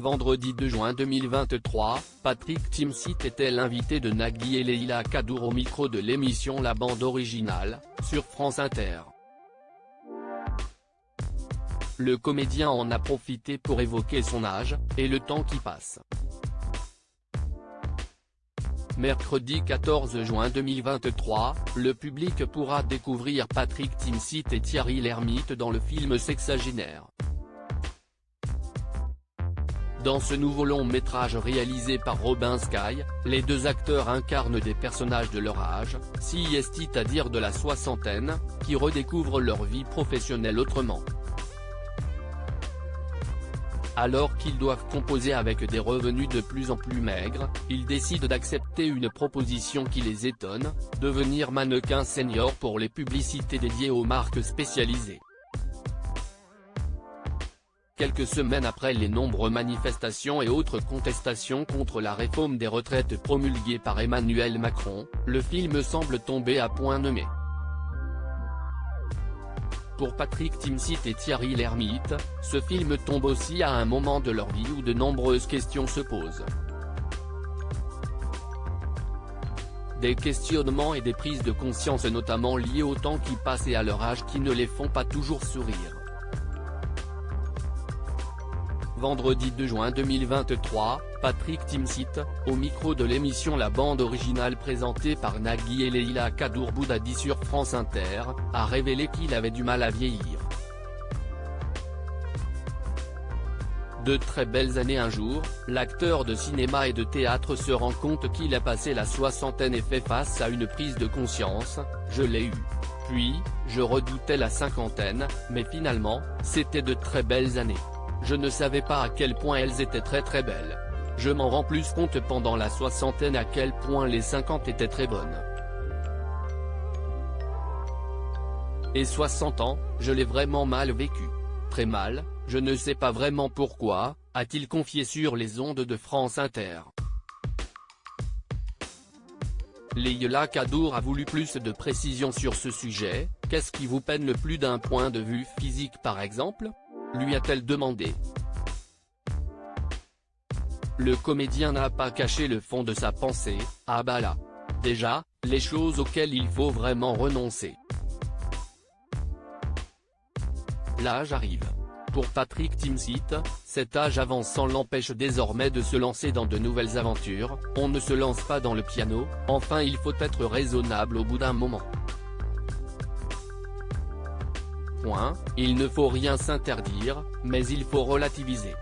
Vendredi 2 juin 2023, Patrick Timsit était l'invité de Nagui et Leïla Kadour au micro de l'émission La Bande Originale, sur France Inter. Le comédien en a profité pour évoquer son âge, et le temps qui passe. Mercredi 14 juin 2023, le public pourra découvrir Patrick Timsit et Thierry Lhermitte dans le film Sexagénaire. Dans ce nouveau long-métrage réalisé par Robin Sky, les deux acteurs incarnent des personnages de leur âge, c'est-à-dire de la soixantaine, qui redécouvrent leur vie professionnelle autrement. Alors qu'ils doivent composer avec des revenus de plus en plus maigres, ils décident d'accepter une proposition qui les étonne, devenir mannequin senior pour les publicités dédiées aux marques spécialisées. Quelques semaines après les nombreuses manifestations et autres contestations contre la réforme des retraites promulguée par Emmanuel Macron, le film semble tomber à point nommé. Pour Patrick Timsit et Thierry Lhermitte, ce film tombe aussi à un moment de leur vie où de nombreuses questions se posent. Des questionnements et des prises de conscience notamment liées au temps qui passe et à leur âge qui ne les font pas toujours sourire. Vendredi 2 juin 2023, Patrick Timsit, au micro de l'émission La Bande Originale présentée par Nagui et Leïla Kadour Boudadi sur France Inter, a révélé qu'il avait du mal à vieillir. De très belles années un jour, l'acteur de cinéma et de théâtre se rend compte qu'il a passé la soixantaine et fait face à une prise de conscience, je l'ai eu. Puis, je redoutais la cinquantaine, mais finalement, c'était de très belles années. Je ne savais pas à quel point elles étaient très belles. Je m'en rends plus compte pendant la soixantaine à quel point les 50 étaient très bonnes. Et 60 ans, je l'ai vraiment mal vécu. Très mal, je ne sais pas vraiment pourquoi, a-t-il confié sur les ondes de France Inter. Leïla Kadour a voulu plus de précisions sur ce sujet. Qu'est-ce qui vous peine le plus d'un point de vue physique par exemple ? Lui a-t-elle demandé. Le comédien n'a pas caché le fond de sa pensée, ah bah là. Déjà, les choses auxquelles il faut vraiment renoncer. L'âge arrive. Pour Patrick Timsit, cet âge avançant l'empêche désormais de se lancer dans de nouvelles aventures, on ne se lance pas dans le piano, enfin il faut être raisonnable au bout d'un moment. Il ne faut rien s'interdire, mais il faut relativiser.